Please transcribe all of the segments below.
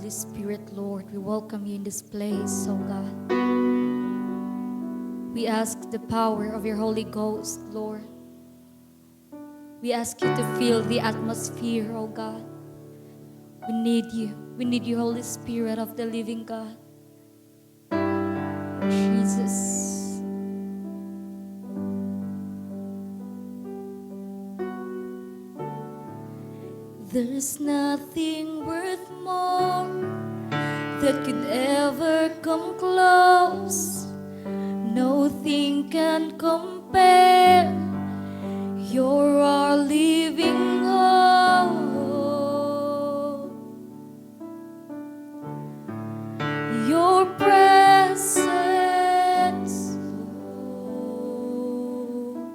Holy Spirit, Lord. We welcome you in this place, oh God. We ask the power of your Holy Ghost, Lord. We ask you to fill the atmosphere, oh God. We need you. We need you, Holy Spirit of the living God. Jesus. There's nothing worth more that could ever come close. Nothing can compare. You're our living hope. Your presence, Lord.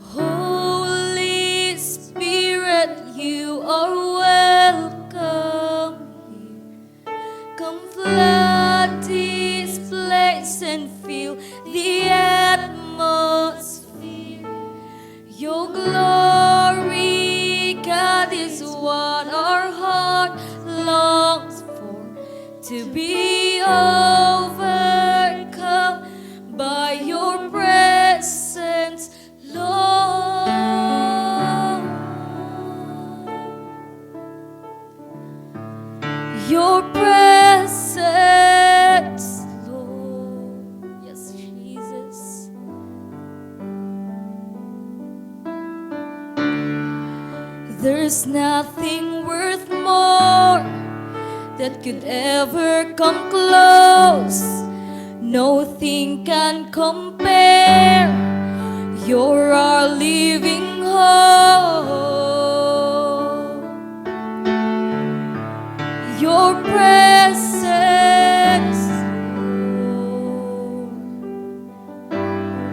Holy Spirit, you are welcome here. Come flood this place and fill the atmosphere. Your glory, God, is what our heart longs for. To be overcome by your presence, Lord. Your presence, Lord. Yes, Jesus. There's nothing worth more that could ever come close. Nothing can compare. You're our living hope. Your presence, Lord.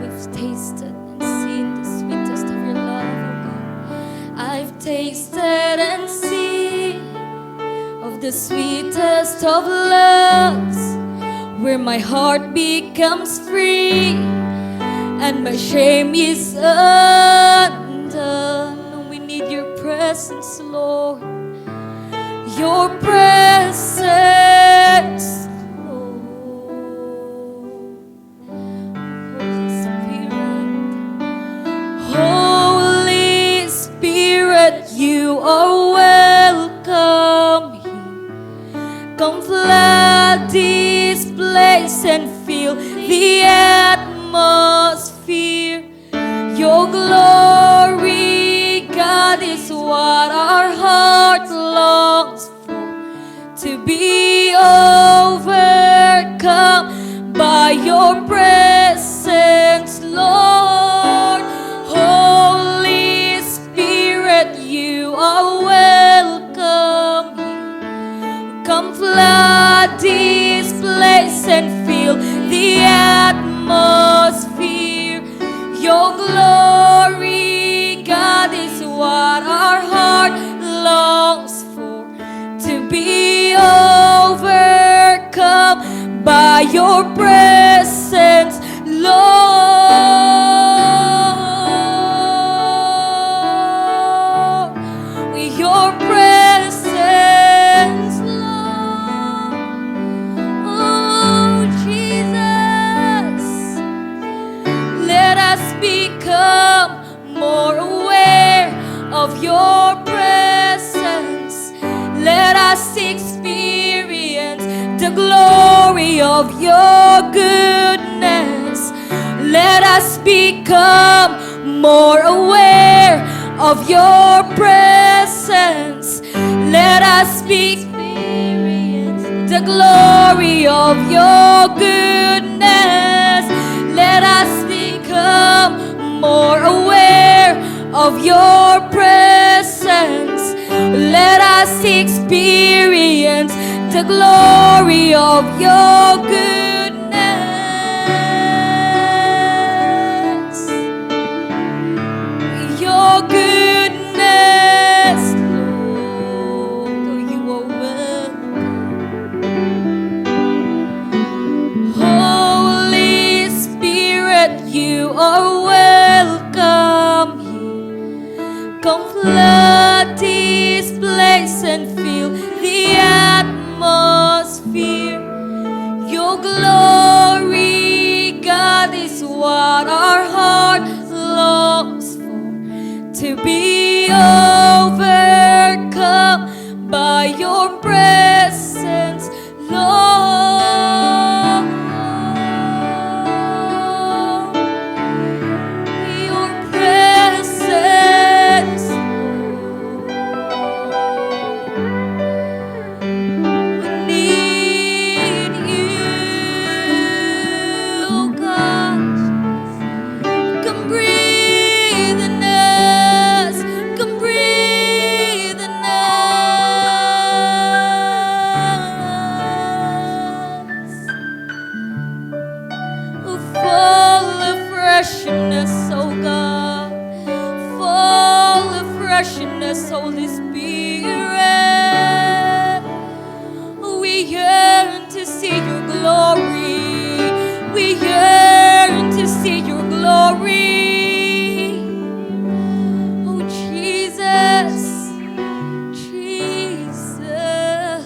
We've tasted and seen the sweetest of your love, oh God. I've tasted and seen of the sweetest of loves, where my heart becomes free and my shame is undone. We need your presence, Lord. Your presence, Lord. Holy Spirit, you are welcome here. Come flood this place and fill the atmosphere. Your glory, God, is what our heart longs for. To be overcome by your presence, Lord. Holy Spirit, you are welcome here. Come flood this place and fill the atmosphere. Your glory, God, is what our heart longs for. To be overcome by your presence, Lord. Your presence, Lord. Oh, Jesus. Let us become more aware of your presence. Let us experience the glory of your goodness. Let us become more aware of your presence. Let us experience the glory of your goodness. Let us become more aware of your presence. Let us experience the glory of your goodness. Your goodness, Lord. Oh, you are welcome. Holy Spirit, you are welcome here. Come flood glory, God, is what our heart longs for. To be overcome by your presence, Lord. Your presence, Lord. We need you, God. Come breathe in us. Come breathe in us. Oh, fall afresh in us, oh God. Fall afresh in us, Holy Spirit. We yearn to see your glory. We yearn to see your glory. Oh, Jesus, Jesus.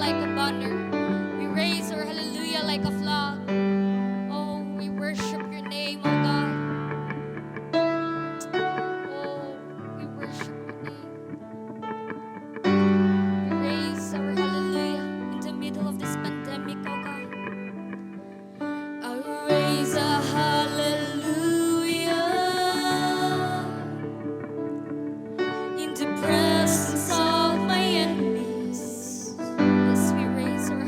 like a banner. We raise our hallelujah like a flag. Oh, we worship your name, oh God. Oh, we worship your name. We raise our hallelujah in the middle of this pandemic, oh God. I raise a hallelujah in the presence of my enemies. Yes, we raise our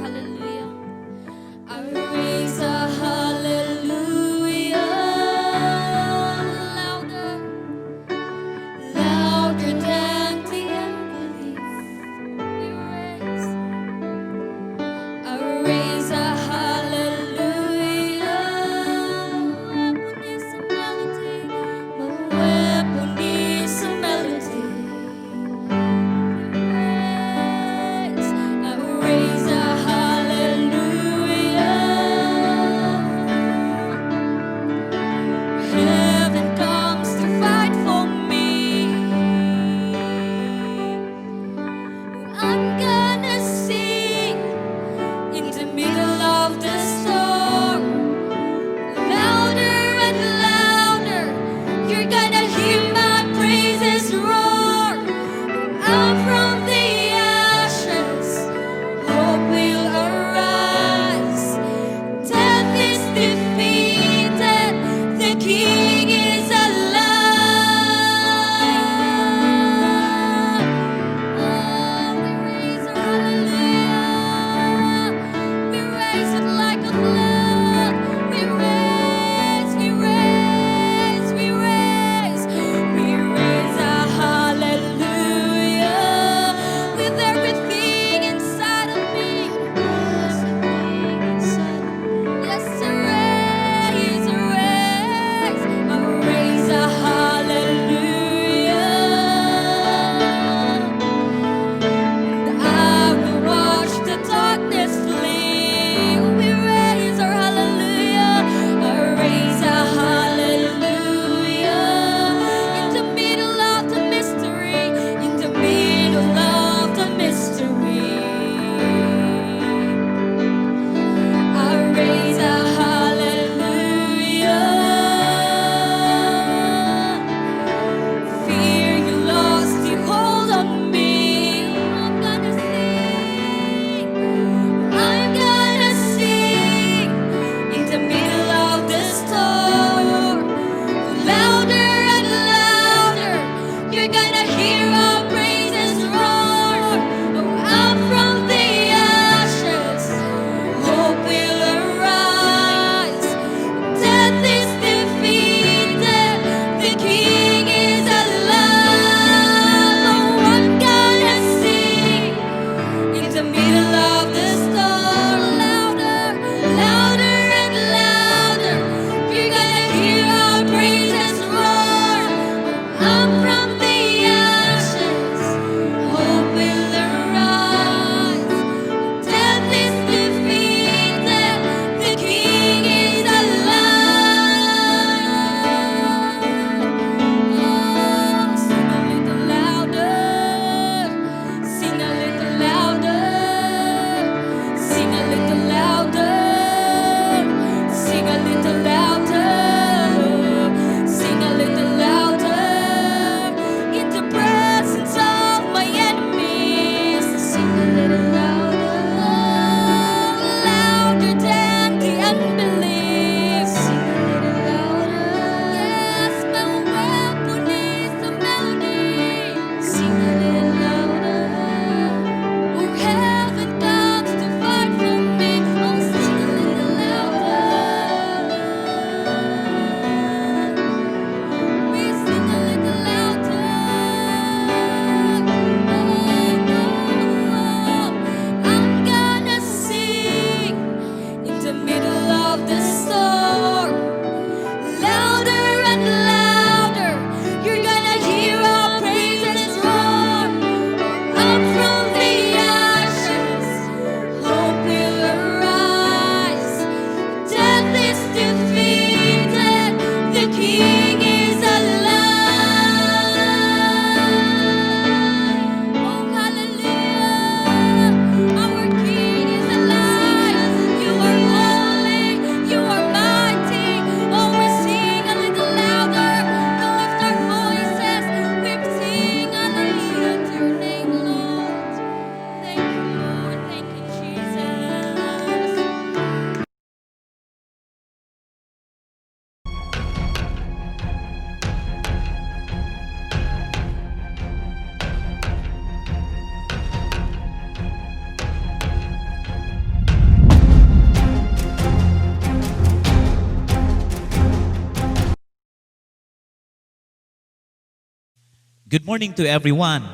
Good morning to everyone.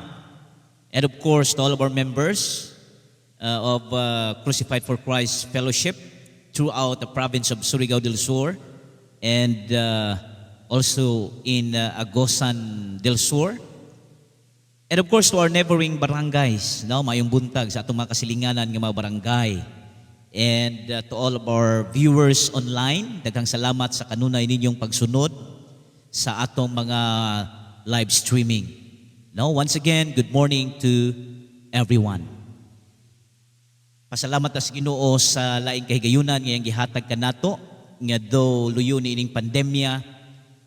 And of course, to all of our members of Crucified for Christ Fellowship throughout the province of Surigao del Sur and also in Agosan del Sur. And of course, to our neighboring barangays, no, mayong buntag sa atong mga kasilinganan ng mga barangay. And to all of our viewers online, daghang salamat sa kanunay ninyong pagsunod sa atong mga live streaming. No, once again, good morning to everyone. Pasalamat sa Ginoo sa laing kahigayunan ngayong gihatag kanato nga do luyo ni ining pandemya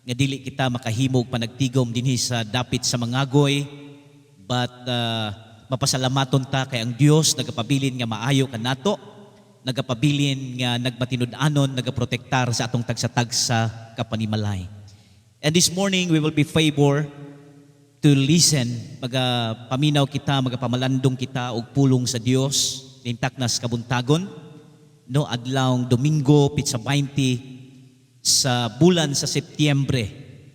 nga dili kita makahimog panagtigom dinhi sa dapit sa mangagoy, but mapasalamaton ta kay ang Dios nagapabilin nga maayo kanato, nagapabilin nga nagmatinud-anon, nagaprotektar sa atong tagsa-tagsa kapanimalay. And this morning we will be favored to listen, magapaminaw kita, magapamalandong kita og pulong sa Dios nintak nas kabuntagon, no, adlawng Domingo pitsa 20 sa bulan sa Setyembre,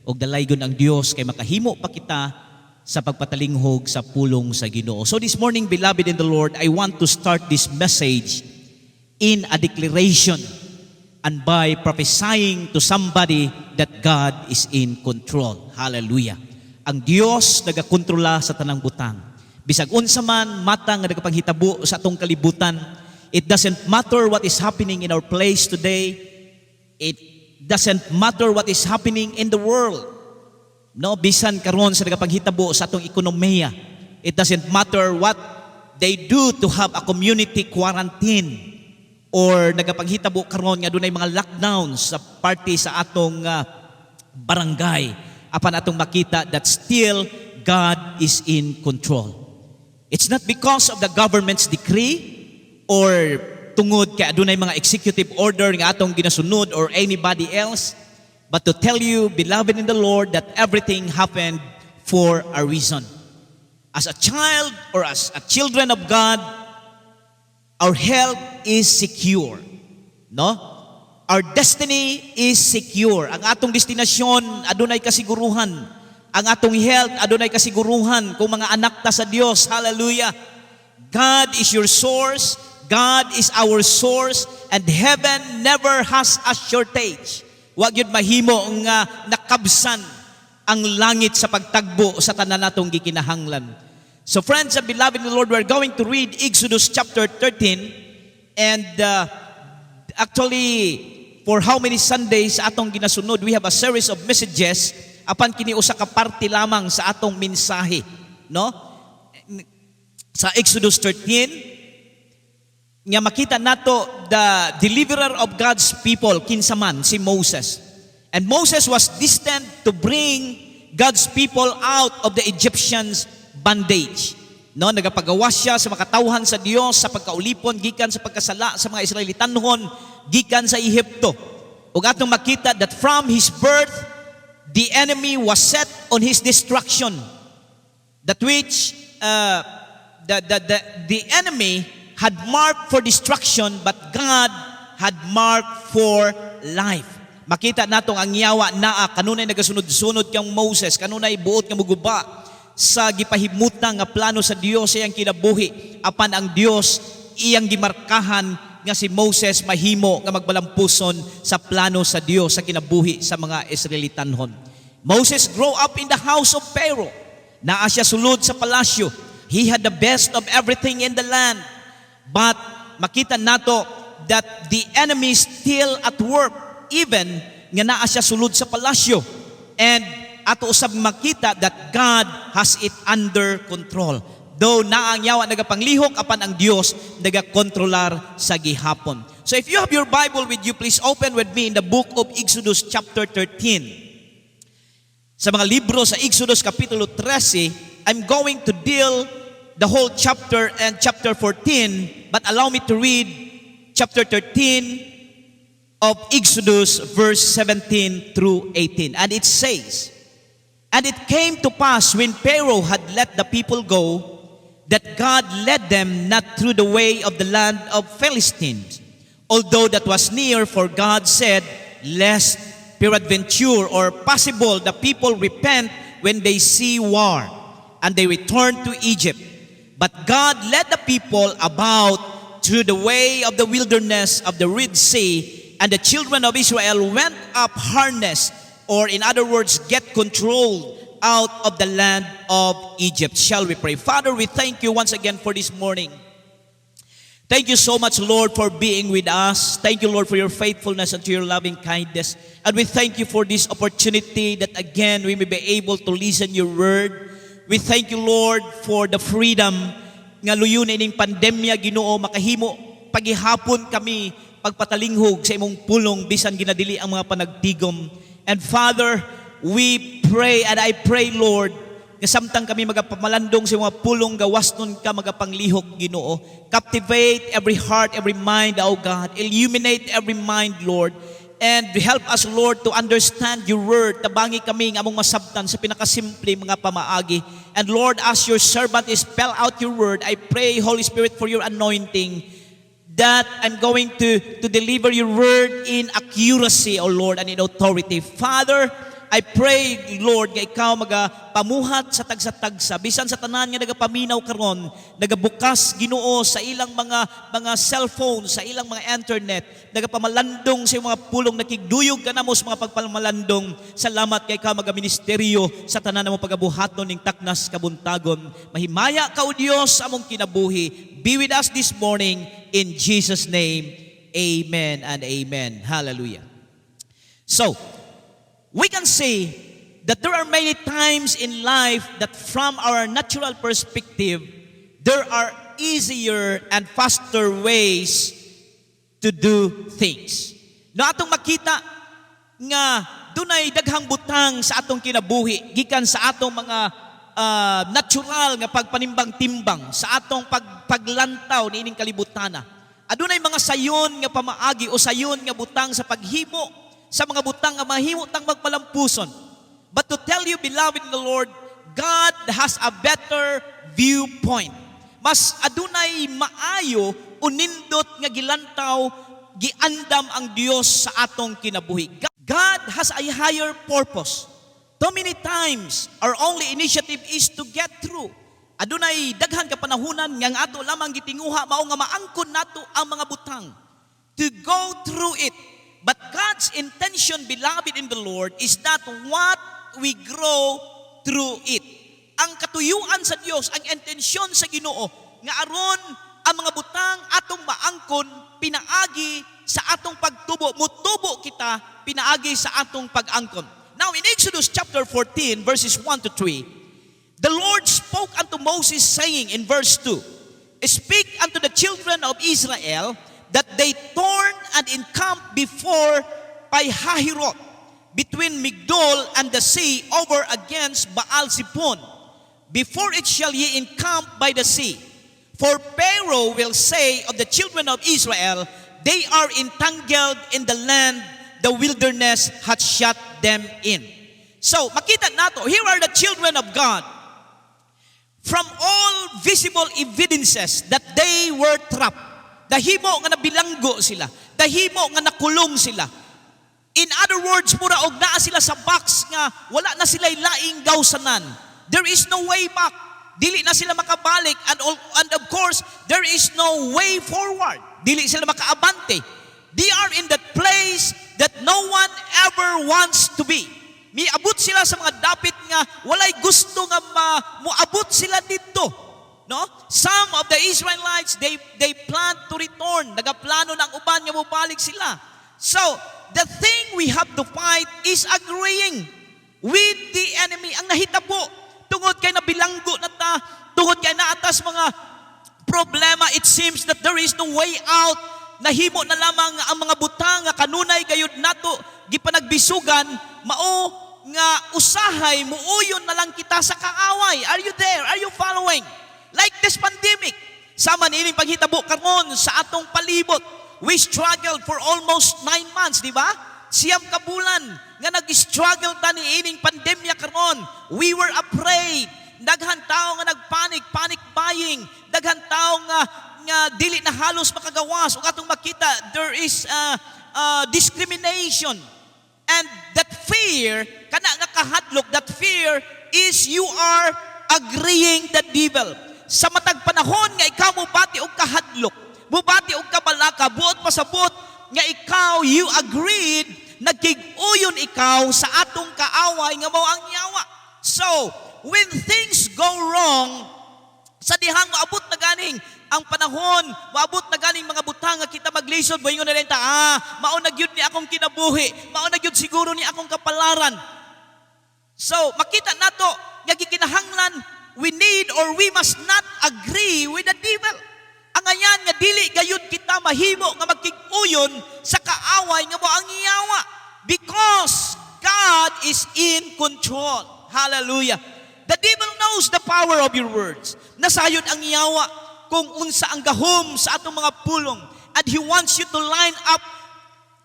og dalaygon ang Dios kay makahimo pa kita sa pagpatalinghog sa pulong sa Ginoo. So this morning, beloved in the Lord, I want to start this message in a declaration and by prophesying to somebody that God is in control. Hallelujah. Ang Dios nagakontrola sa tanang butang. Bisag unsa man matang nga nagapanghitabo sa atong kalibutan, it doesn't matter what is happening in our place today. It doesn't matter what is happening in the world. No, bisan karon sa nagapanghitabo sa atong ekonomiya. It doesn't matter what they do to have a community quarantine or nagapanghitabo karon nga dunay mga lockdowns sa party sa atong barangay. Apan atong makita that still God is in control. It's not because of the government's decree or tungod kay adunay mga executive order nga atong ginasunod or anybody else, but to tell you, beloved in the Lord, that everything happened for a reason. As a child or as a children of God, our health is secure. No? Our destiny is secure. Ang atong destinasyon adunay kasiguruhan. Ang atong health adunay kasiguruhan kung mga anak ta sa Dios. Hallelujah. God is your source. God is our source, and heaven never has a shortage. Wa gyud mahimo nga nakabsan ang langit sa pagtagbo sa tanan natong gikinahanglan. So friends and beloved in the Lord, we're going to read Exodus chapter 13, and actually for how many Sundays atong ginasunod, we have a series of messages apan kini usa ka parte lamang sa atong mensahe, no? Sa Exodus 13 nga makita nato the deliverer of God's people kinsa man si Moses. And Moses was destined to bring God's people out of the Egyptians' bondage. No, nagapagawas siya sa makatawhan sa Dios sa pagkaulipon gikan sa pagkasala sa mga Israelitanhon gikan sa Ehipto. Ug atong makita that from his birth the enemy was set on his destruction, that which the enemy had marked for destruction, but God had marked for life. Makita natong ang yawa naa kanunay nagasunod-sunod kang Moses, kanunay buot nga muguba sa gipahimutang nga plano sa Dios sa iyang kinabuhi, apan ang Dios iyang gimarkahan nga si Moses mahimo nga magbalampuson sa plano sa Dios sa kinabuhi sa mga Israelitanhon. Moses grew up in the house of Pharaoh. Naa siya sulod sa palasyo. He had the best of everything in the land. But makita nato that the enemy is still at work, even nga naa siya sulod sa palasyo. And ato usab makita that God has it under control. Though na ang yawa nagapanglihok, apan ang Dios nagakontrolar sa gihapon. So if you have your Bible with you, please open with me in the book of Exodus chapter 13. Sa mga libro sa Exodus kapitulo 13, I'm going to deal the whole chapter and chapter 14, but allow me to read chapter 13 of Exodus verse 17 through 18. And it says, "And it came to pass when Pharaoh had let the people go, that God led them not through the way of the land of Philistines, although that was near, for God said, lest peradventure or possible the people repent when they see war, and they returned to Egypt. But God led the people about through the way of the wilderness of the Red Sea, and the children of Israel went up harnessed, or in other words, get control out of the land of Egypt. Shall we pray? Father, we thank you once again for this morning. Thank you so much, Lord, for being with us. Thank you, Lord, for your faithfulness and to your loving kindness. And we thank you for this opportunity that again we may be able to listen your word. We thank you, Lord, for the freedom nga luyo na ining pandemya, Ginoo, makahimo paghihapon kami pagpatalinghog sa imong pulong bisan ginadili ang mga panagtigom. And Father, we pray and I pray, Lord, nga samtang kami magapamalandong sa mga pulong gawas nun ka magapanglihok, Ginoo. Captivate every heart, every mind, O God. Illuminate every mind, Lord. And help us, Lord, to understand your word. Tabangi kami ng among masabtan sa pinakasimple mga pamaagi. And Lord, as your servant is spell out your word, I pray, Holy Spirit, for your anointing, that I'm going to deliver your word in accuracy, O Lord, and in authority. Father, I pray, Lord, nga ikaw magapamuhat sa tagsa-tagsa. Bisan sa tanan nga nagapaminaw karon, nagabukas, Ginoo, sa ilang mga cellphone, sa ilang mga internet, nagapamalandong sa mga pulong nakigduyog ka na mo sa mga pagpamalandong. Salamat kay ikaw magaministeryo sa tanan mo pagabuhaton ning taknas kabuntagon. Mahimaya ka, O Dios, sa among kinabuhi. Be with us this morning in Jesus' name. Amen and amen. Hallelujah. So, we can say that there are many times in life that from our natural perspective, there are easier and faster ways to do things. No atong makita nga dunay daghang butang sa atong kinabuhi gikan sa atong mga natural nga pagpanimbang-timbang sa atong paglantaw niining kalibutana. Adunay mga sayon nga pamaagi o sayon nga butang sa paghimo sa mga butang nga mahimo tang magpalampuson. But to tell you, beloved in the Lord, God has a better viewpoint. Mas adunay maayo unindot nga gilantaw, giandam ang Dios sa atong kinabuhi. God has a higher purpose. Too many times, our only initiative is to get through. Adunay daghan ka panahunan nga ang ato lamang gitinguha mao nga maangkon nato ang mga butang. To go through it. But God's intention, beloved in the Lord, is that what we grow through it. Ang katuyuan sa Dios, ang intensyon sa Ginoo, nga aron ang mga butang atong maangkon, pinaagi sa atong pagtubo, mutubo kita, pinaagi sa atong pag-angkon. Now in Exodus chapter 14, verses 1 to 3, the Lord spoke unto Moses, saying in verse 2, Speak unto the children of Israel, that they torn and encamped before Pi-hahiroth, between Migdol and the sea, over against Baal-Zebon. Before it shall ye encamp by the sea. For Pharaoh will say of the children of Israel, they are entangled in the land, the wilderness hath shut them in. So, makita nato, here are the children of God. From all visible evidences that they were trapped, dahimo nga nabilanggo sila, dahimo nga nakulong sila. In other words, mura og naa sila sa box nga wala na sila laing gawsanan. There is no way back. Dili na sila makabalik, and of course, there is no way forward. Dili sila makaabante. They are in that place that no one ever wants to be. Miabot sila sa mga dapit nga walay gusto nga moabot sila dito. No? Some of the Israelites, they plan to return. Nagaplano ng uban nga mobalik sila. So, the thing we have to fight is agreeing with the enemy. Ang nahitabo, tungod kay nabilanggo na ta, tungod kay naatas mga problema, it seems that there is no way out. Nahimo na lamang ang mga butang nga kanunay gayud nato gipanagbisugan, mao nga usahay muuyon na lang kita sa kaaway. Are you there? Are you following? Like this pandemic, sama nining paghitabo karon sa atong palibot. We struggled for almost 9 months, di ba? Siyam ka bulan nga nag-struggle ta ni ining pandemya karon. We were afraid. Daghan tao nga panic buying. Daghan tao nga dili na halos makagawas. Ug atong makita, there is discrimination. And that fear, kana nga kahadlok, that fear is you are agreeing the devil. Sa matag panahon nga ikaw mubati og kahadlok, mubati og kabalaka, buot pasabot nga ikaw you agreed, nagkig-uyon ikaw sa atong kaaway nga mao ang yawa. So, when things go wrong, sa dihang maabot na ganing ang panahon, maabot na ganing mga butang nga kita maglisod, moingon na rin ta, mao na gyud ni akong kinabuhi, mao na gyud siguro ni akong kapalaran. So, makita nato nga gikinahanglan, we need or we must not agree with the devil. Ang ayan nga dili gayud kita mahimo nga magkig-uyon sa kaaway nga mao ang iyawa, because God is in control. Hallelujah. The devil knows the power of your words. Nasayod ang iyawa kung unsa ang gahom sa atong mga pulong, and he wants you to line up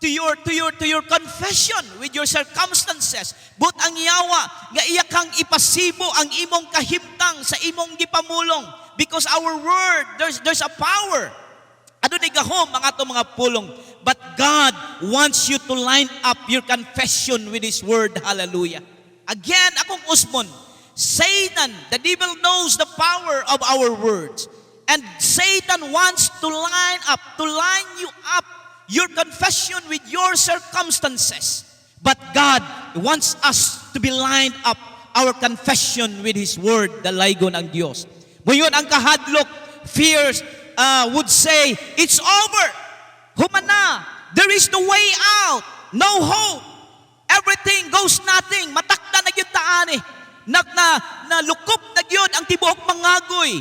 to your confession with your circumstances. But ang iyawa nga iya kang ipasibo ang imong kahimtang sa imong gipamulong, because our word, there's a power. Adunay gahom ang atong mga pulong, but God wants you to line up your confession with his word. Hallelujah. Again, akong usmon, Satan, the devil knows the power of our words. And Satan wants to line you up, your confession with your circumstances. But God wants us to be lined up, our confession with his word, dalaygon ang Dios. Ngayon ang kahadlok, fears would say, it's over. Humana, there is no way out, no hope. Everything goes nothing. Matakda na gyud taani. Nalukop na gyud ang tibuok mangagoy.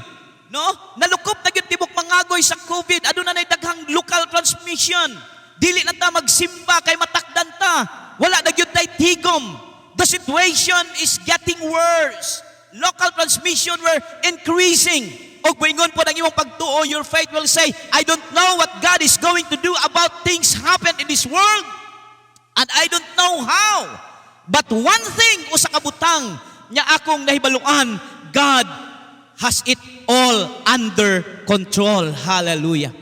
No? Nalukop na gyud tibuok mangagoy sa COVID. Aduna nay daghang local transmission. Dili na ta magsimba kay matakdan ta. Wala na gyud tay tigom. The situation is getting worse. Local transmission were increasing. Og moingon po ang imong pagtuo, your faith will say, I don't know what God is going to do about things happen in this world. And I don't know how. But one thing, usa ka butang nya akong nahibaluan, God has it all under control. Hallelujah.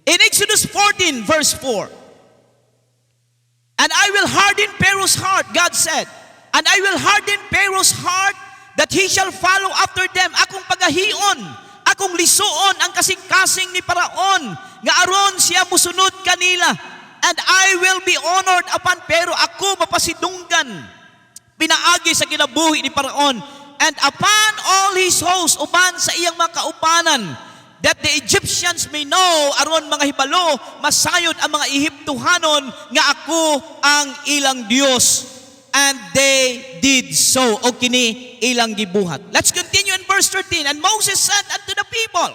In Exodus 14 verse 4, and I will harden Pharaoh's heart, God said, and I will harden Pharaoh's heart that he shall follow after them. Akong pagahion, akong lisuon ang kasing-kasing ni Paraon, nga aron siya musunod kanila. And I will be honored upon Pharaoh. Ako mapasidunggan, pinaagi sa kinabuhi ni Paraon, and upon all his hosts, uban sa iyang mga kaupanan, that the Egyptians may know, aron mga hibalo, masayod ang mga Ehiptohanon, nga ako ang ilang Dios. And they did so. O kini ilang gibuhat. Let's continue in verse 13. And Moses said unto the people,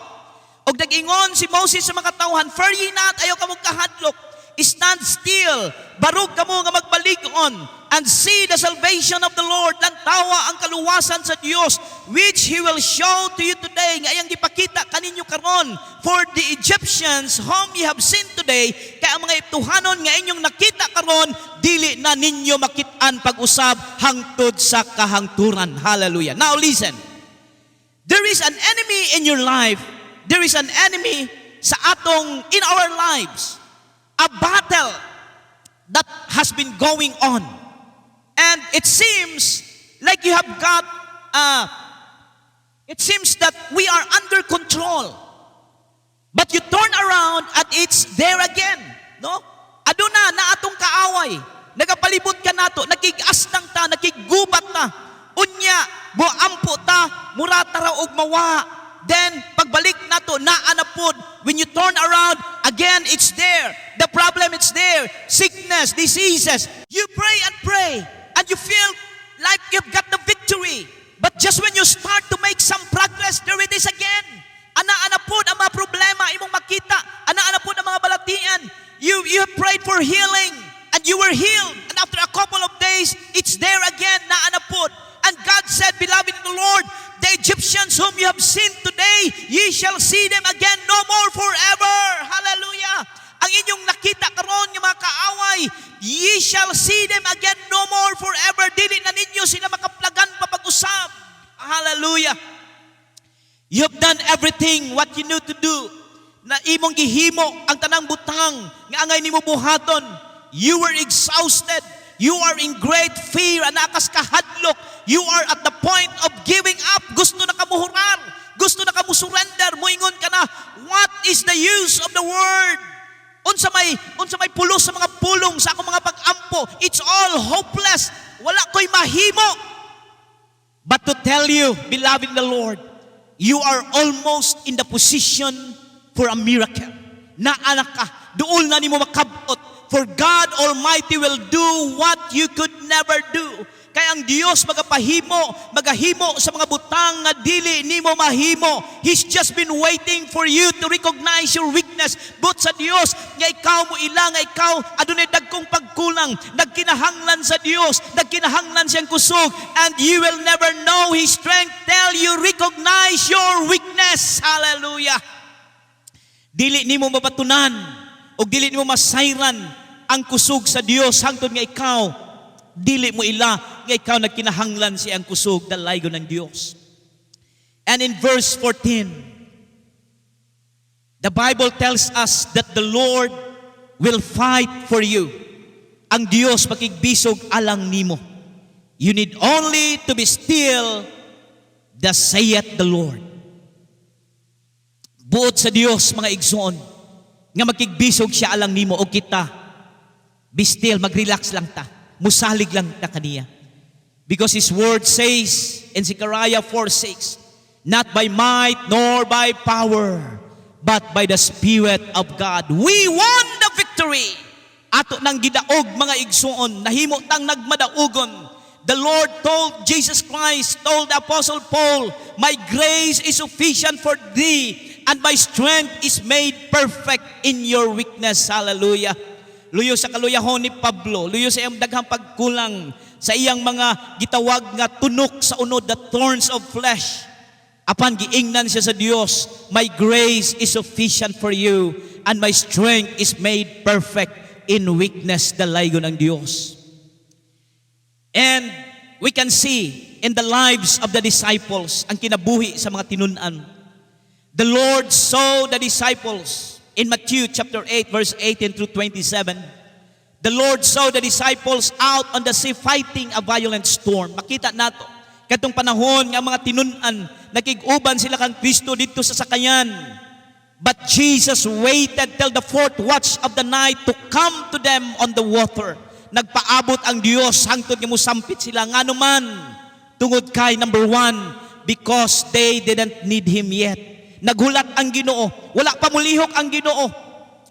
og nag-ingon si Moses sa mga tauhan, fear ye not, ayaw ka mong kahadlok, stand still, barug kamo nga magbalig-on, and see the salvation of the Lord, lantawa ang kaluwasan sa Dios, which He will show to you today, nga iyang gipakita kaninyo karon. For the Egyptians whom ye have seen today, kaya ang mga Ehiptohanon nga inyong nakita karon, dili na ninyo makit-an pag-usab hangtod sa kahangturan. Hallelujah. Now listen, there is an enemy in your life, there is an enemy sa atong, in our lives, a battle that has been going on. And it seems like you have got, it seems that we are under control. But you turn around and it's there again. No? Aduna na atong kaaway. Nagapalibot ka nato, nakig-asnang ta, nakigubat ta. Unya, buampo ta, murata ra og mawa. Then, pagbalik nato, naanapod. When you turn around, again, it's there. The problem, it's there. Sickness, diseases. You pray, and you feel like you've got the victory. But just when you start to make some progress, there it is again. Ana-anapod ang mga problema, imong makita. Ana-anapod ang mga balatian. You have prayed for healing, and you were healed. And after a couple of days, it's there again, naanapod. And God said, beloved in the Lord, the Egyptians whom you have seen today, ye shall see them again no more forever. Hallelujah. Ang inyong nakita karon nga mga kaaway, ye shall see them again no more forever. Dili na ninyo sila makaplagan pa pag-usab. Hallelujah. You have done everything what you need to do. Na imong gihimo ang tanang butang nga angay nimo buhaton. You were exhausted. You are in great fear, anakas kahadlok. you are at the point of giving up. Gusto na kamuhurar. Gusto na kamusurrender. Moingon ka na, what is the use of the word? Unsa may pulos sa mga pulong sa akong mga pag-ampo. It's all hopeless. Wala ko'y mahimo. But to tell you, beloved in the Lord, you are almost in the position for a miracle. Naanak ka, doon na nimo makabot. For God Almighty will do what you could never do. Kaya ang Dios magahimo sa mga butang nga dili nimo mahimo. He's just been waiting for you to recognize your weakness. But sa Dios, nga ikaw mo ila, nga ikaw adunay dagkong pagkulang, nagkinahanglan sa Dios, nagkinahanglan siyang kusog, and you will never know His strength till you recognize your weakness. Hallelujah. Dili nimo mabatunan o dili nimo masayran ang kusog sa Dios hangtod nga ikaw dili mo ila nga ikaw nagkinahanglan siyang kusog dalaygo ng Dios. And in verse 14, the Bible tells us that the Lord will fight for you. Ang Dios makigbisog alang nimo. You need only to be still, thus saith the Lord. Buot sa Dios mga igsoon nga makigbisog siya alang nimo o kita. Be still, mag-relax lang ta. Musalig lang ta kaniya. Because His word says in Zechariah 4:6, not by might nor by power, but by the Spirit of God. We won the victory. Ato nang gidaog mga igsuon, nahimo tang nagmadaugon. The Lord told Jesus Christ, told the Apostle Paul, my grace is sufficient for thee, and my strength is made perfect in your weakness. Hallelujah. Luyo sa kaluyahon ni Pablo, luyo sa iyang daghang pagkulang, sa iyang mga gitawag nga tunok sa unod, the thorns of flesh. Apan giingnan siya sa Dios, my grace is sufficient for you, and my strength is made perfect in weakness. Dalaygo ng Dios. And we can see in the lives of the disciples ang kinabuhi sa mga tinunan. The Lord saw the disciples in Matthew chapter 8 verse 18 through 27. The Lord saw the disciples out on the sea fighting a violent storm. Makita nato katong panahon nga mga tinunan nakig-uban sila kang Kristo dito sa sakayan. But Jesus waited till the fourth watch of the night to come to them on the water. Nagpaabot ang Dios hangtod nga mosampit sila nganuman tungod kay number one, because they didn't need Him yet. Naghulat ang Ginoo, wala pa mulihok ang Ginoo.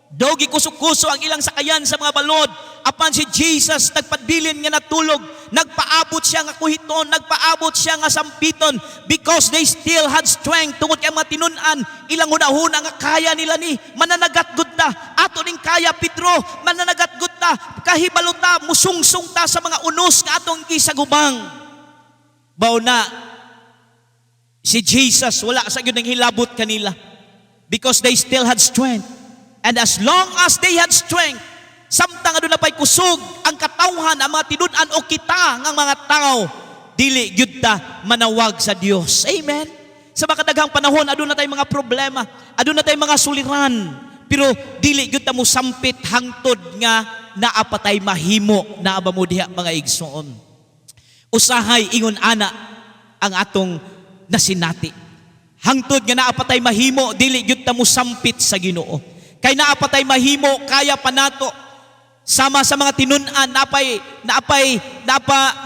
Dogi kuso-kuso ang ilang sakayan sa mga balod. Apan si Jesus nagpabilin nga natulog, nagpaabot siya nga kuhiton, nagpaabot siya nga sampiton, because they still had strength. Tungod kay mga tinunan, ilang hunahuna nga kaya nila ni mananagat gud ta. Ato ning kaya Pedro, mananagat gud ta, kahibalo ta, musungsong ta sa mga unos nga atong gisagubang. Baw na si Jesus, wala sa yun ang hilabot kanila. Because they still had strength. And as long as they had strength, samtang aduna pay kusog ang katawhan ang mga tinud-an o kita ng mga tao, dili gyud ta manawag sa Dios. Amen. Sa makadaghang panahon aduna tay mga problema, aduna tay mga suliran, pero dili gyud ta mo sampit hangtod nga naa pa tay mahimo na aba mo diha mga igsoon. Usahay ingon ana ang atong nasinati. Hangtod nga naa pa tay mahimo, dili gyud ta mo sampit sa Ginoo. Kay naa pa tay mahimo, kaya pa nato sama sa mga tinunan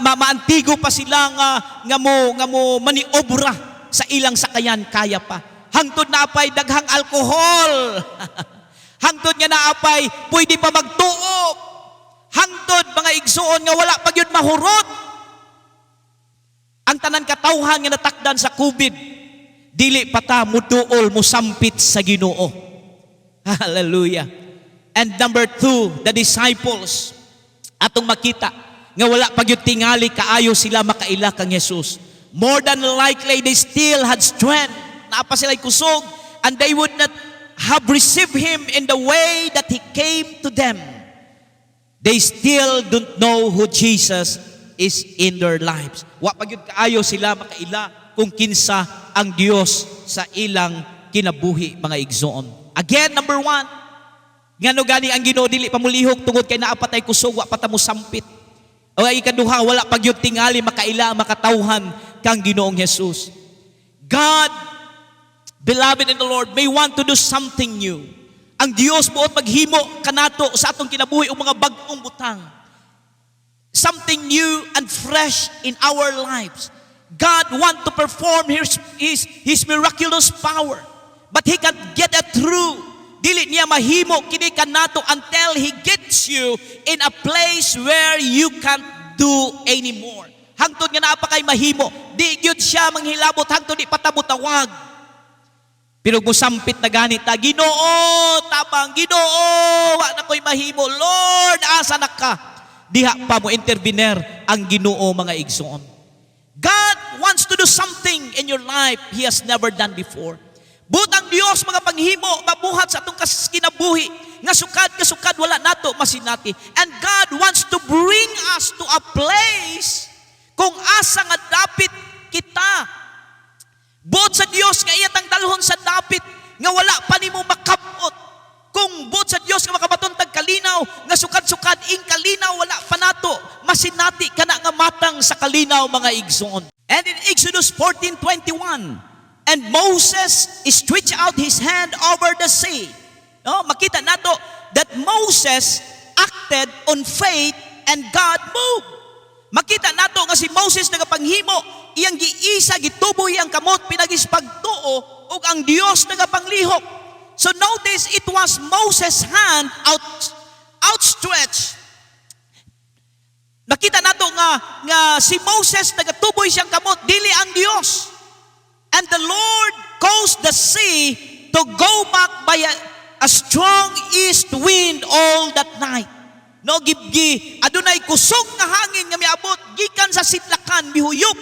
maantigo pa sila nga mo maniobra sa ilang sakayan, kaya pa. Hangtod na apay daghang alkohol. Hangtod nga naapay pwede pa magtuok. Hangtod mga igsuon nga wala pa gyud mahurot. Ang tanan katawhan nga natakdan sa COVID, dili pa ta muduol musampit sa Ginoo. Hallelujah. And number 2, the disciples, atong makita nga wala pa gyud tingali kaayo sila makaila kang Jesus. More than likely they still had strength. Naapa sila kusog, and they would not have received Him in the way that He came to them. They still don't know who Jesus is in their lives. Wa pa gyud kaayo sila makaila kung kinsa ang Dios sa ilang kinabuhi mga igsoon. Again, number 1, ngano gani ang Ginoo dili pa mulihok tungod kay naa pa tay kusog, wa pa ta mo sampit. O ikaduha, wala pagyud tingali makaila makatawhan kang Ginoong Jesus. God, beloved in the Lord, may want to do something new. Ang Dios buot maghimo kanato sa atong kinabuhi o mga bag-ong butang. Something new and fresh in our lives. God want to perform His miraculous power. But He can't get it through. Dili niya mahimo kini kanato until He gets you in a place where you can't do anymore. Hangtod nga naa pa kay mahimo, di gyud siya manghilabot hangtod di patabot-tawag. Pero gusampit na ganit ta, Ginoo, tabang, Ginoo, wa na ko'y mahimo. Lord, asa na ka? Diha pa mo intervener ang Ginoo mga igsoon. God wants to do something in your life He has never done before. Butang Dios mga panghimo mabuhat sa atong kinabuhi nga sukad wala nato masinati. And God wants to bring us to a place kung asa nga dapit kita. Buot sa Dios nga iyatang dalhon sa dapit nga wala pa nimo makabot. Kung buot sa Dios nga makabaton tag kalinaw nga sukad ing kalinaw wala pa nato masinati kana nga matang sa kalinaw mga igsoon. And in Exodus 14:21, and Moses stretched out his hand over the sea. No, makita nato that Moses acted on faith and God moved. Makita nato nga si Moses nagapanghimo, iyang giisa gitubo iyang kamot pinagis pagtuo ug ang Dios nagapanglihok. So notice it was Moses' hand outstretched. Nakita nato nga si Moses nagatuboy siyang kamot dili ang Dios. And the Lord caused the sea to go back by a strong east wind all that night. No, gibgi adunay kusog nga hangin nga miabot gikan sa sidlakan mihuyop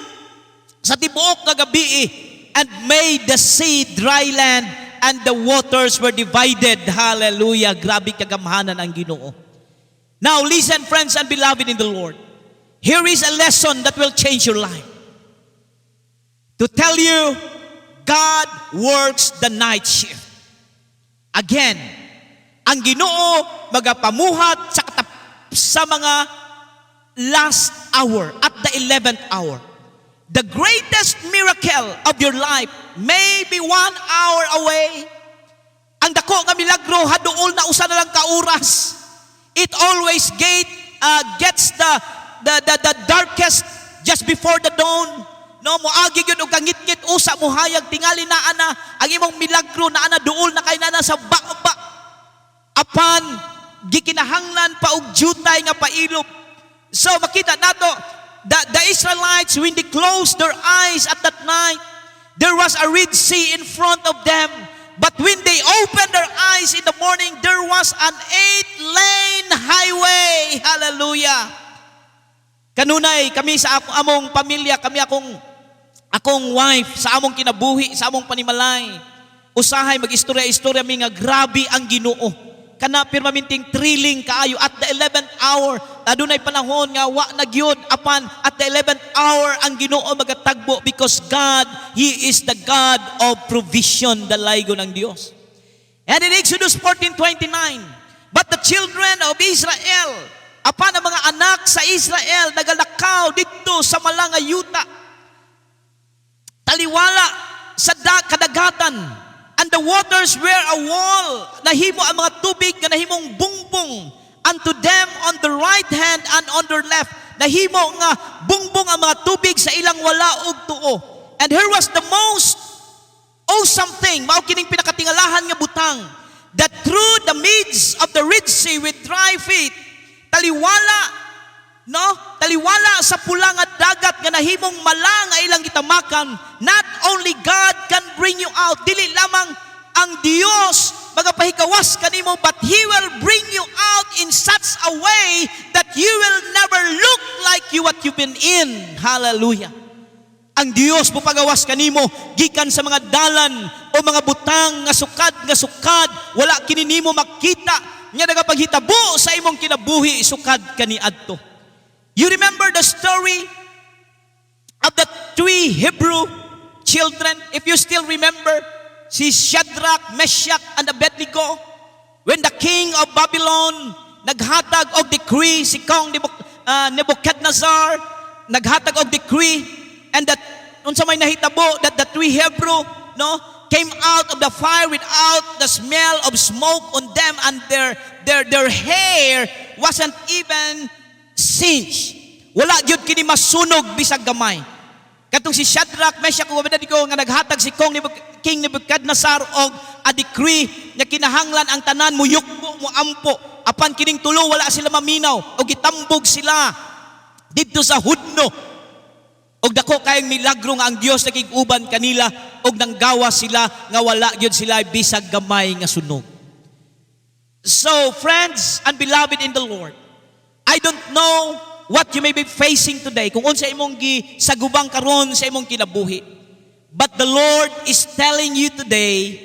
sa tibuok nga gabi and made the sea dry land and the waters were divided. Hallelujah. Grabe kagamhanan ang Ginoo. Now listen, friends and beloved in the Lord. Here is a lesson that will change your life. To tell you, God works the night shift. Again, ang Ginoo magapamuhat sa mga last hour, at the 11th hour. The greatest miracle of your life may be 1 hour away. Ang dako nga milagro haduol na usa na lang ka oras. It always gets the darkest just before the dawn. No, moagi gyud og kangit-ngit usa mo hayag tingali naa na ang imong milagro naa na duol na kay na sa baba. Apan gikinahanglan pa og jutay nga pailog. So makita nato the Israelites when they closed their eyes at that night, there was a Red Sea in front of them. But when they opened their eyes in the morning, there was an 8-lane highway. Hallelujah. Kanunay kami sa among pamilya, kami akong wife sa among kinabuhi, sa among panimalay. Usahay mag-istorya-istorya mi nga grabe ang Ginoo. Kana permanenteng thrilling kaayo at the 11th hour. Adunay panahon nga wa nagyud apan at the 11th hour ang Ginoo magatagbo because God, He is the God of provision, dalaygon ng Dios. And in Exodus 14:29, but the children of Israel, apan ang mga anak sa Israel nagalakaw dito sa malanga yuta, taliwala sa kadagatan. And the waters were a wall. Nahimo ang mga tubig na nahimong bungbong unto them on the right hand and on their left. Nahimo nga bungbong ang mga tubig sa ilang wala og tuo. And here was the most awesome thing, mao kining pinakatingalahan nga butang, that through the midst of the Red Sea with dry feet, taliwala sa pula nga dagat nga nahimong mala nga ilang gitamakan. Not only God can bring you out, dili lamang ang Dios magapahikawas kanimo, but He will bring you out in such a way that you will never look like what you've been in. Hallelujah. Ang Dios mo pagawas kanimo gikan sa mga dalan o mga butang nga sukad, wala kini nimo makita nga nagapaghitabo sa imong kinabuhi sukad kaniadto. You remember the story of the 3 Hebrew children? If you still remember, si Shadrach, Meshach, and Abednego, when the king of Babylon naghatag og decree, si Kong Nebuchadnezzar naghatag og decree, and that unsa may nahitabo that the three Hebrew came out of the fire without the smell of smoke on them, and their hair wasn't even singed. Wala gyud kini masunog bisag gamay. Katong si Shadrach, Meshach ug Abednego nga naghatag si King Nebuchadnezzar og a decree nga kinahanglan ang tanan mo yukbo mo ampo, apan kining tulo wala sila maminaw og gitambog sila didto sa hudno. Og dako kayong milagro nga ang Dios nagig-uban kanila, og nanggawa sila nga wala gyud sila bisag gamay nga sunog. So friends and beloved in the Lord, I don't know what you may be facing today, kung unsa imong gisagubang karon sa imong kinabuhi. But the Lord is telling you today,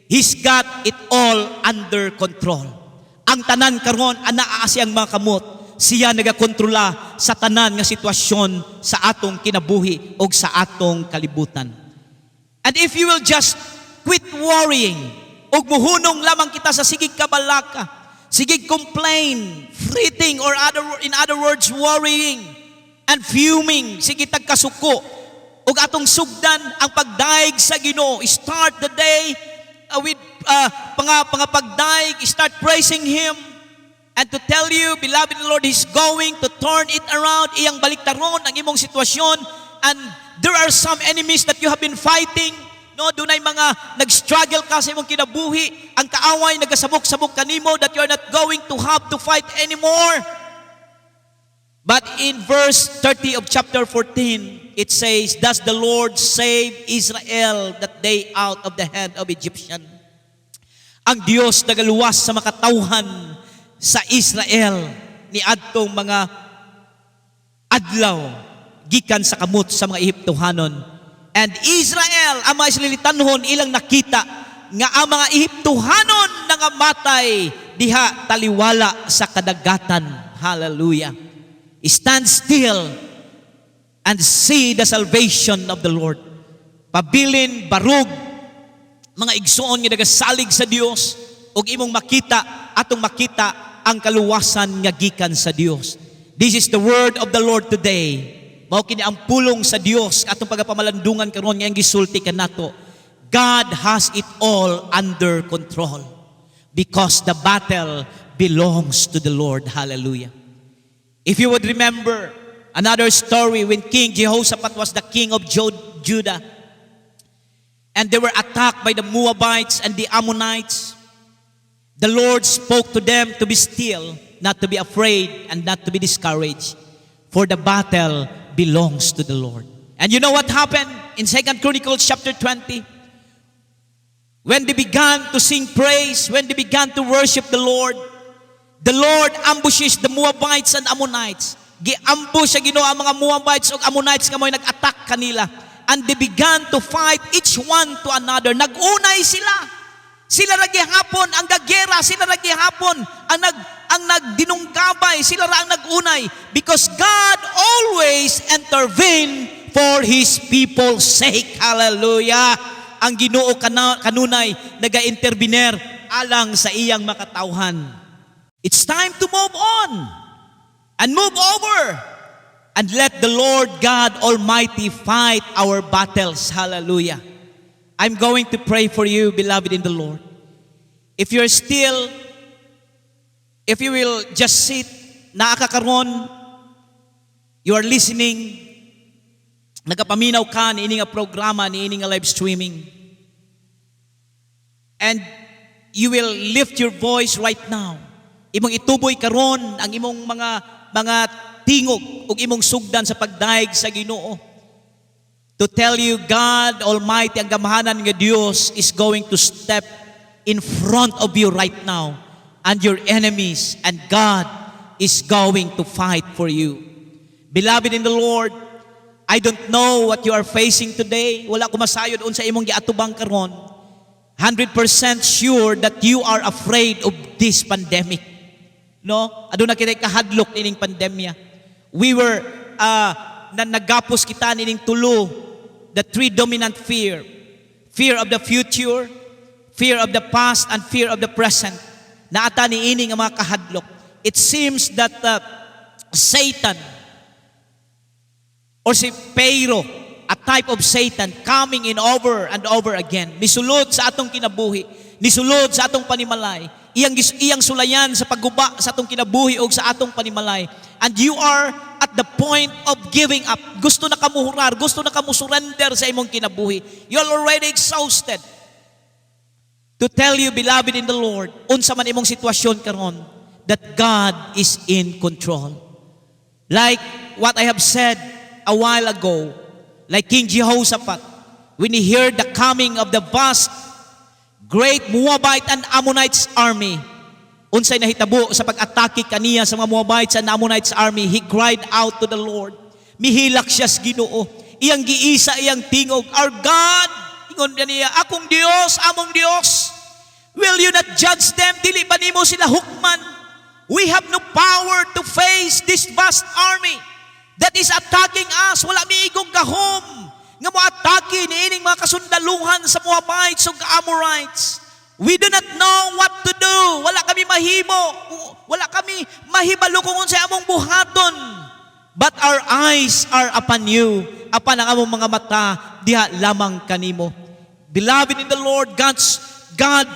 He's got it all under control. Ang tanan karon anaa siyang mga kamot. Siya nagakontrola sa tanan nga sitwasyon sa atong kinabuhi o sa atong kalibutan. And if you will just quit worrying, og muhunong lamang kita sa sigig kabalaka, sigig complain, fretting, or in other words, worrying and fuming, sige tagkasuko, og atong sugdan ang pagdaig sa Ginoo. Start the day with pagdaig, start praising Him. And to tell you, beloved in the Lord, He's going to turn it around. Iyang baliktaron ang imong sitwasyon. And there are some enemies that you have been fighting. Dunay mga nag-struggle ka sa imong kinabuhi. Ang kaaway nagasabok-sabok kanimo that you are not going to have to fight anymore. But in verse 30 of chapter 14, it says, "Thus the Lord saved Israel that day out of the hand of Egyptian." Ang Dios nagaluwas sa makatawhan sa Israel ni adtong mga adlaw gikan sa kamot sa mga Ehiptohanon. And Israel, ang mga Israelitanhon, ilang nakita nga ang mga Ehiptohanon nangamatay diha taliwala sa kadagatan. Hallelujah. Stand still and see the salvation of the Lord. Pabilin, barug, mga igsoon nga nagasalig sa Dios, ug imong makita, atong makita ang kaluwasan nga gikan sa Dios. This is the word of the Lord today. Mao kini ang pulong sa Dios atong pagapamalandungan karon nga gisulti kanato. God has it all under control because the battle belongs to the Lord. Hallelujah. If you would remember another story when King Jehoshaphat was the king of Judah, and they were attacked by the Moabites and the Ammonites, the Lord spoke to them to be still, not to be afraid, and not to be discouraged, for the battle belongs to the Lord. And you know what happened in 2 Chronicles chapter 20? When they began to sing praise, when they began to worship the Lord ambushes the Moabites and Ammonites. Giambush sa Ginoo ang mga Moabites ug Ammonites nga mo'y nag-attack kanila. And they began to fight each one to another. Nagunay sila. Sila ra gihapon ang gagera, sila ra gihapon ang nagdinunggabay, sila ra ang nagunay, because God always intervene for His people's sake. Hallelujah. Ang Ginoo kanunay naga-intervener alang sa iyang makatawhan. It's time to move on and move over and let the Lord God Almighty fight our battles. Hallelujah. I'm going to pray for you, beloved in the Lord. If you will just sit, naakakaron, you are listening, nagapaminaw ka ni ining programa, ni ining live streaming, and you will lift your voice right now. Imong ituboy karon ang imong mga tingog ug imong sugdan sa pagdaig sa Ginoo. To tell you, God Almighty, ang gamahanan nga Dios is going to step in front of you right now and your enemies, and God is going to fight for you. Beloved in the Lord, I don't know what you are facing today. Wala ko masayod unsa imong giatubang karon. 100% sure that you are afraid of this pandemic. No? Aduna kita kahadlok ining pandemya. We were nagapos kita nining tulo, the three dominant fear. Fear of the future, fear of the past, and fear of the present. Naata ni ining ang mga kahadlok. It seems that Satan or si Pharaoh, a type of Satan coming in over and over again. Nisulod sa atong kinabuhi, nisulod sa atong panimalay. Iyang sulayan sa pagguba sa atong kinabuhi o sa atong panimalay. And you are at the point of giving up. Gusto na kamuhurar, gusto na kamusurrender sa imong kinabuhi. You're already exhausted. To tell you, beloved in the Lord, unsa man imong sitwasyon karon, that God is in control. Like what I have said a while ago, like King Jehoshaphat, when he heard the coming of the vast, great Moabite and Ammonites army, unsay nahitabo sa pag-atake kaniya sa mga Moabites and Ammonites army, he cried out to the Lord. Mihilak siya sa Ginoo. Iyang giisa, iyang tingog, our God, ingon niya, akong Dios, among Dios, will you not judge them? Dili ba nimo sila hukman? We have no power to face this vast army that is attacking us. Wala miigong gahom nga mo-atake ni ining mga kasundaluhan sa Moabites ug Amorites. We do not know what to do. Wala kami mahimo. Wala kami mahibalo kung unsay among buhaton. But our eyes are upon you. Apan ang among mga mata diha lamang kanimo. Beloved in the Lord, God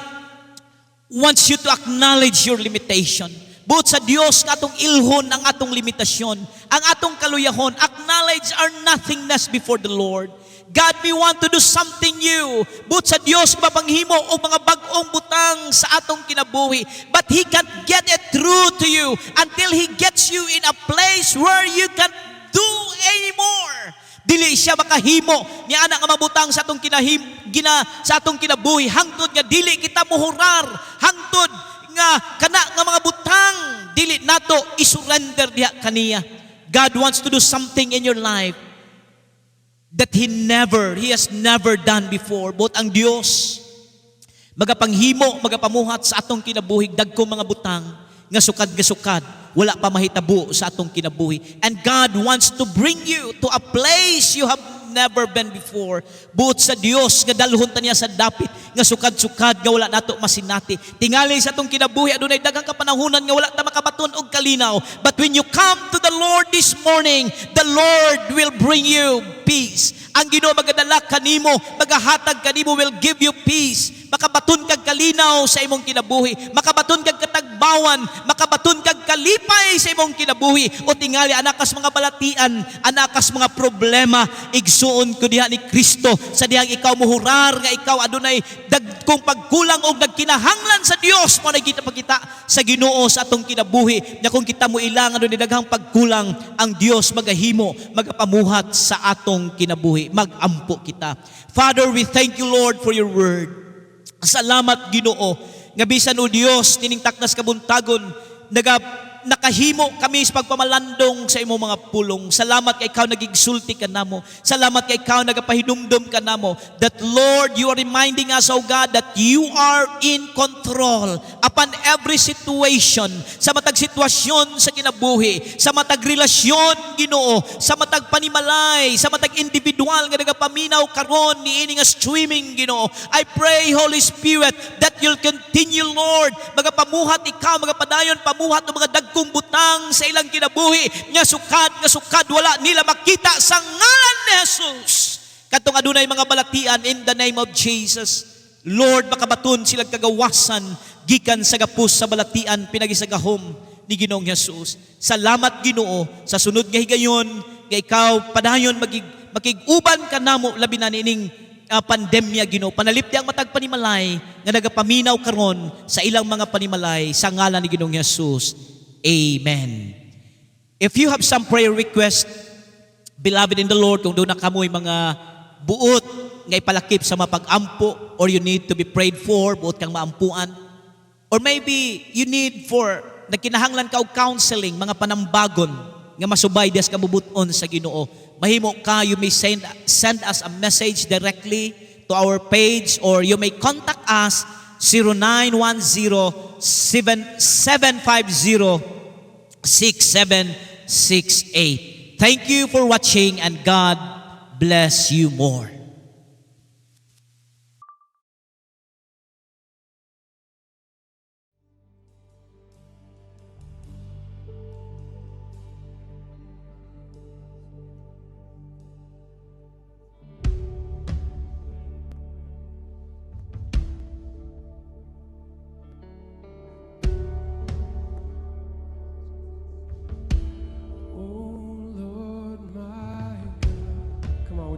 wants you to acknowledge your limitation. Buot sa Dios nga atong ilhon ang atong limitasyon, ang atong kaluyahon, acknowledge our nothingness before the Lord. God, we want to do something new. Buot sa Dios mapanghimo og mga bag-ong butang sa atong kinabuhi, but He can't get it through to you until He gets you in a place where you can't do anymore. Dili siya makahimo ni ana nga mabutang sa atong sa atong kinabuhi hangtod nga dili kita muhurar, hangtod nga kana nga mga butang dili nato isurrender diha kaniya. God wants to do something in your life that He has never done before. But ang Dios magapanghimo, magapamuhat sa atong kinabuhi dagkong mga butang nga sukad wala pa mahitabo sa atong kinabuhi. And God wants to bring you to a place you have never been before. Buot sa Dios nga dalhon ta niya sa dapit nga sukad-sukad nga wala nato masinati. Tingali sa atong kinabuhi adunay daghang kapanahunan nga wala ta makabaton og kalinaw. But when you come to the Lord this morning, the Lord will bring you peace. Ang Ginoo magadala kanimo, magahatag kanimo, will give you peace. Makabaton kag kalinaw sa imong kinabuhi, makabaton kag katagbawan, makabaton kag kalipay sa imong kinabuhi. O tingali anakas mga balatian, anakas mga problema, igsuon ko diha ni Kristo sa dihang ikaw muhurar nga ikaw adunay dagkong pagkulang og nagkinahanglan sa Dios mo na kita pagkita sa Ginoo sa atong kinabuhi. Na kung kita mo ilang adunay daghang pagkulang, ang Dios magahimo, magapamuhat sa atong kinabuhi. Magampo kita. Father, we thank you, Lord, for your word. Salamat, Ginoo, nga bisan o Dios tining taknas kabuntagon nakahimo kami sa pagpamalandong sa imong mga pulong. Salamat kay ikaw nagigsulti ka namo. Salamat kay ikaw nagapahinumdum ka namo. That Lord, you are reminding us, oh God, that you are in control upon every situation. Sa matag sitwasyon sa kinabuhi, sa matag relasyon, Ginoo, sa matag panimalay, sa matag individual nga nagapaminaw karon ni ini nga streaming, Ginoo. I pray, Holy Spirit, that you'll continue, Lord, magapamuhat ikaw, magapadayon pamuhat ng mga kung butang sa ilang kinabuhi nga sukad wala nila makita sa ngalan ni Jesus. Katong adunay mga balatian in the name of Jesus. Lord, makabaton silang kagawasan gikan sa gapos sa balatian pinagisagahom ni Ginoong Jesus. Salamat, Ginoo, sa sunod nga higayon nga ikaw padayon makiguban ka namo labi na nining pandemya, Ginoo. Panalipdi ang matag panimalay nga nagapaminaw karon sa ilang mga panimalay sa ngalan ni Ginoong Jesus. Amen. If you have some prayer request, beloved in the Lord, kung doon na kamoy mga buot nga ipalakip sa mapag-ampo, or you need to be prayed for, buot kang maampuan, or maybe you need for nagkinahanglan ka og counseling, mga panambagon nga masubay des kabubuton sa Ginoo. Mahimo ka, you may send us a message directly to our page, or you may contact us 0910-750-6768. Thank you for watching, and God bless you more.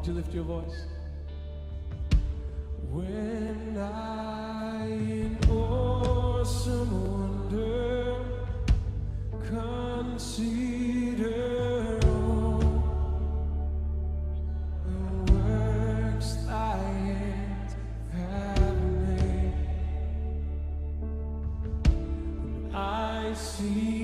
you lift your voice? When I in awesome wonder consider all the works thy hands have made, I see